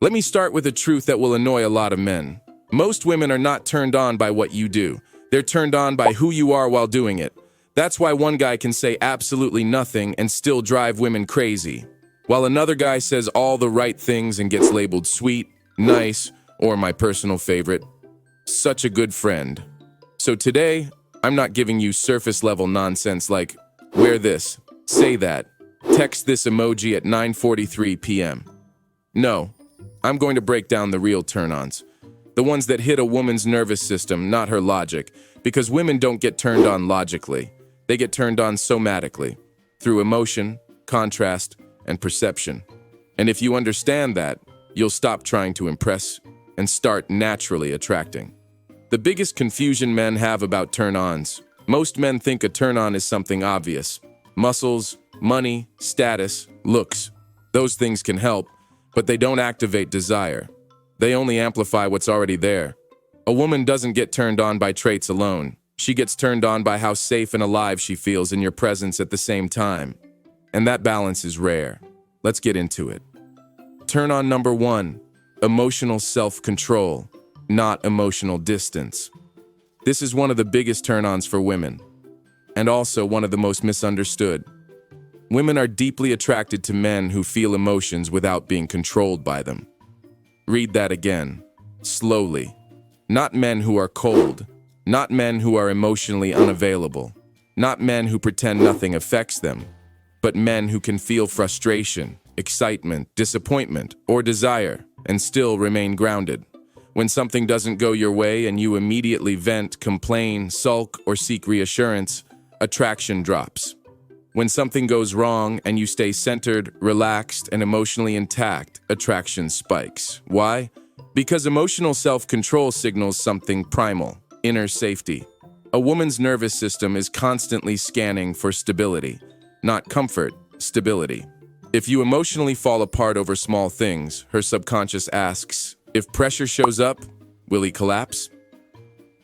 Let me start with a truth that will annoy a lot of men. Most women are not turned on by what you do. They're turned on by who you are while doing it. That's why one guy can say absolutely nothing and still drive women crazy, while another guy says all the right things and gets labeled sweet, nice, or my personal favorite, such a good friend. So today, I'm not giving you surface-level nonsense like, wear this, say that, text this emoji at 9:43 p.m. No, I'm going to break down the real turn-ons. The ones that hit a woman's nervous system, not her logic, because women don't get turned on logically. They get turned on somatically, through emotion, contrast, and perception. And if you understand that, you'll stop trying to impress and start naturally attracting. The biggest confusion men have about turn-ons. Most men think a turn-on is something obvious. Muscles, money, status, looks. Those things can help, but they don't activate desire. They only amplify what's already there. A woman doesn't get turned on by traits alone. She gets turned on by how safe and alive she feels in your presence at the same time. And that balance is rare. Let's get into it. Turn-on number 1, emotional self-control, not emotional distance. This is one of the biggest turn-ons for women, and also one of the most misunderstood. Women are deeply attracted to men who feel emotions without being controlled by them. Read that again, slowly. Not men who are cold, not men who are emotionally unavailable, not men who pretend nothing affects them, but men who can feel frustration, excitement, disappointment, or desire, and still remain grounded. When something doesn't go your way and you immediately vent, complain, sulk, or seek reassurance, attraction drops. When something goes wrong and you stay centered, relaxed, and emotionally intact, attraction spikes. Why? Because emotional self-control signals something primal, inner safety. A woman's nervous system is constantly scanning for stability, not comfort, stability. If you emotionally fall apart over small things, her subconscious asks, if pressure shows up, will he collapse?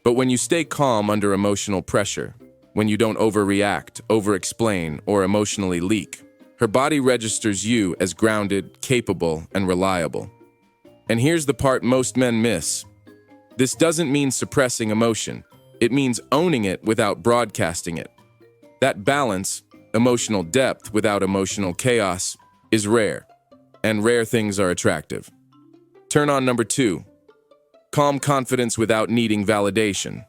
But when you stay calm under emotional pressure, when you don't overreact, over-explain, or emotionally leak, her body registers you as grounded, capable, and reliable. And here's the part most men miss. This doesn't mean suppressing emotion. It means owning it without broadcasting it. That balance, emotional depth without emotional chaos, is rare. And rare things are attractive. Turn-on number 2, calm confidence without needing validation.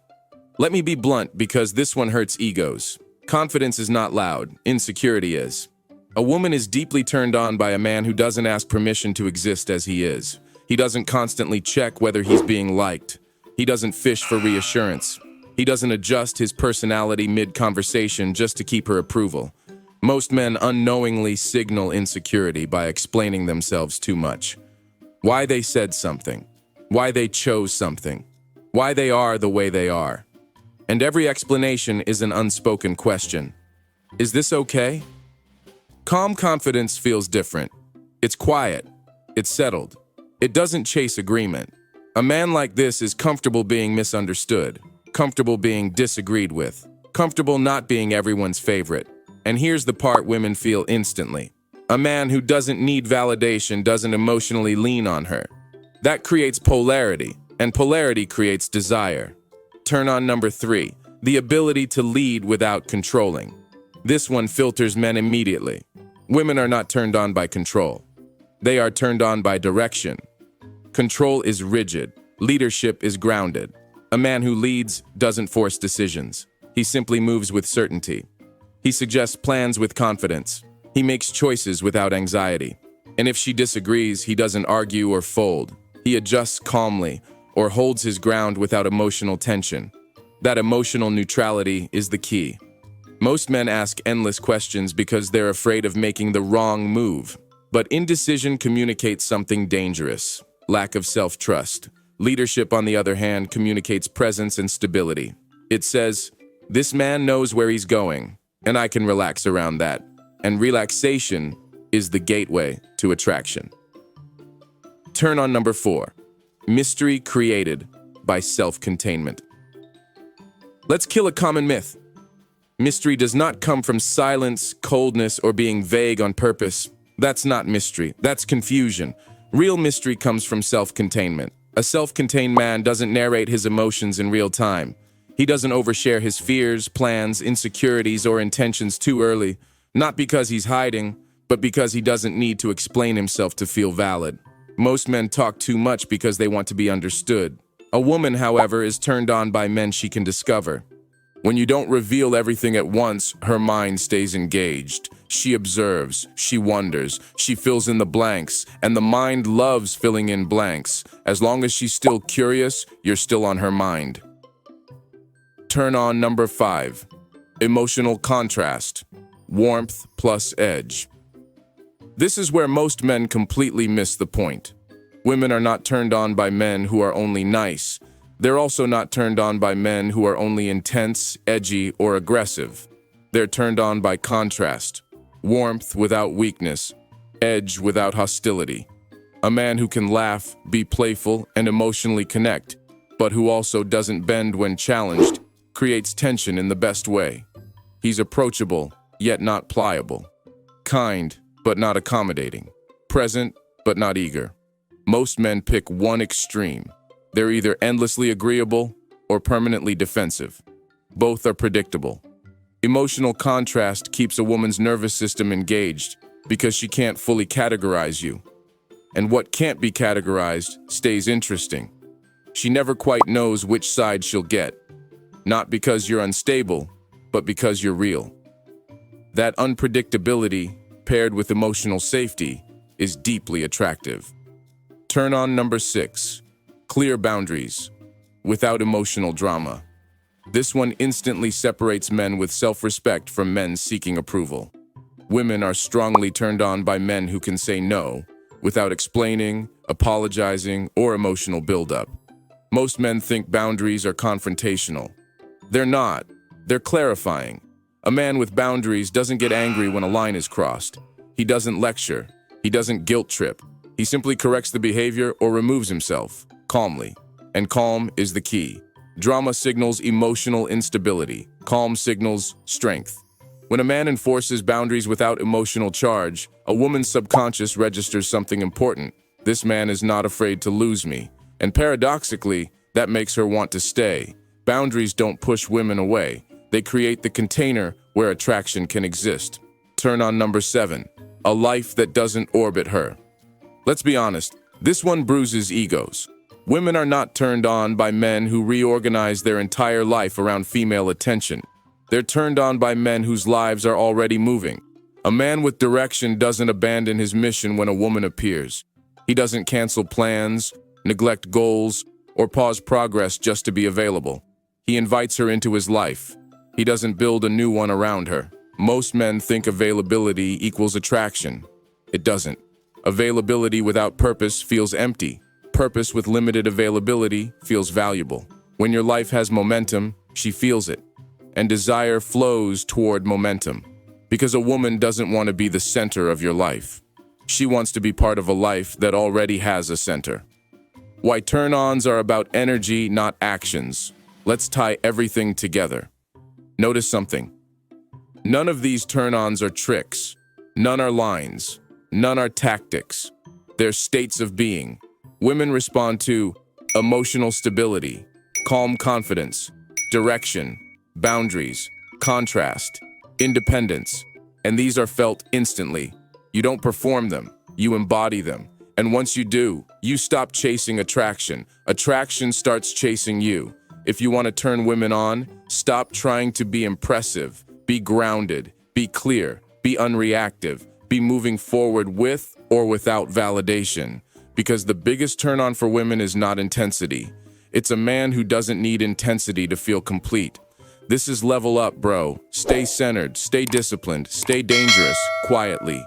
Let me be blunt because this one hurts egos. Confidence is not loud, insecurity is. A woman is deeply turned on by a man who doesn't ask permission to exist as he is. He doesn't constantly check whether he's being liked. He doesn't fish for reassurance. He doesn't adjust his personality mid-conversation just to keep her approval. Most men unknowingly signal insecurity by explaining themselves too much. Why they said something, why they chose something, why they are the way they are. And every explanation is an unspoken question. Is this okay? Calm confidence feels different. It's quiet. It's settled. It doesn't chase agreement. A man like this is comfortable being misunderstood, comfortable being disagreed with, comfortable not being everyone's favorite. And here's the part women feel instantly. A man who doesn't need validation doesn't emotionally lean on her. That creates polarity, and polarity creates desire. Turn-on number 3, the ability to lead without controlling. This one filters men immediately. Women are not turned on by control. They are turned on by direction. Control is rigid. Leadership is grounded. A man who leads doesn't force decisions. He simply moves with certainty. He suggests plans with confidence. He makes choices without anxiety. And if she disagrees, he doesn't argue or fold. He adjusts calmly or holds his ground without emotional tension. That emotional neutrality is the key. Most men ask endless questions because they're afraid of making the wrong move. But indecision communicates something dangerous: lack of self-trust. Leadership, on the other hand, communicates presence and stability. It says, this man knows where he's going, and I can relax around that. And relaxation is the gateway to attraction. Turn-on number 4, mystery created by self-containment. Let's kill a common myth. Mystery does not come from silence, coldness, or being vague on purpose. That's not mystery. That's confusion. Real mystery comes from self-containment. A self-contained man doesn't narrate his emotions in real time. He doesn't overshare his fears, plans, insecurities, or intentions too early, not because he's hiding, but because he doesn't need to explain himself to feel valid. Most men talk too much because they want to be understood. A woman, however, is turned on by men she can discover. When you don't reveal everything at once, her mind stays engaged. She observes, she wonders, she fills in the blanks, and the mind loves filling in blanks. As long as she's still curious, you're still on her mind. Turn on number 5. Emotional contrast. Warmth plus edge. This is where most men completely miss the point. Women are not turned on by men who are only nice. They're also not turned on by men who are only intense, edgy, or aggressive. They're turned on by contrast. Warmth without weakness. Edge without hostility. A man who can laugh, be playful, and emotionally connect, but who also doesn't bend when challenged, creates tension in the best way. He's approachable, yet not pliable. Kind, but not accommodating. Present, but not eager. Most men pick one extreme. They're either endlessly agreeable or permanently defensive. Both are predictable. Emotional contrast keeps a woman's nervous system engaged because she can't fully categorize you. And what can't be categorized stays interesting. She never quite knows which side she'll get. Not because you're unstable, but because you're real. That unpredictability, paired with emotional safety, is deeply attractive. Turn on number 6. Clear boundaries, without emotional drama. This one instantly separates men with self-respect from men seeking approval. Women are strongly turned on by men who can say no, without explaining, apologizing, or emotional buildup. Most men think boundaries are confrontational. They're not. They're clarifying. A man with boundaries doesn't get angry when a line is crossed. He doesn't lecture. He doesn't guilt trip. He simply corrects the behavior or removes himself. Calmly. And calm is the key. Drama signals emotional instability. Calm signals strength. When a man enforces boundaries without emotional charge, a woman's subconscious registers something important. This man is not afraid to lose me. And paradoxically, that makes her want to stay. Boundaries don't push women away. They create the container where attraction can exist. Turn on number 7. A life that doesn't orbit her. Let's be honest, this one bruises egos. Women are not turned on by men who reorganize their entire life around female attention. They're turned on by men whose lives are already moving. A man with direction doesn't abandon his mission when a woman appears. He doesn't cancel plans, neglect goals, or pause progress just to be available. He invites her into his life. He doesn't build a new one around her. Most men think availability equals attraction. It doesn't. Availability without purpose feels empty. Purpose with limited availability feels valuable. When your life has momentum, she feels it. And desire flows toward momentum. Because a woman doesn't want to be the center of your life. She wants to be part of a life that already has a center. Why turn-ons are about energy, not actions. Let's tie everything together. Notice something. None of these turn-ons are tricks. None are lines. None are tactics. They're states of being. Women respond to emotional stability, calm confidence, direction, boundaries, contrast, independence, and these are felt instantly. You don't perform them, you embody them. And once you do, you stop chasing attraction. Attraction starts chasing you. If you want to turn women on, stop trying to be impressive. Be grounded, be clear, be unreactive, be moving forward with or without validation. Because the biggest turn-on for women is not intensity. It's a man who doesn't need intensity to feel complete. This is level up, bro. Stay centered, stay disciplined, stay dangerous, quietly.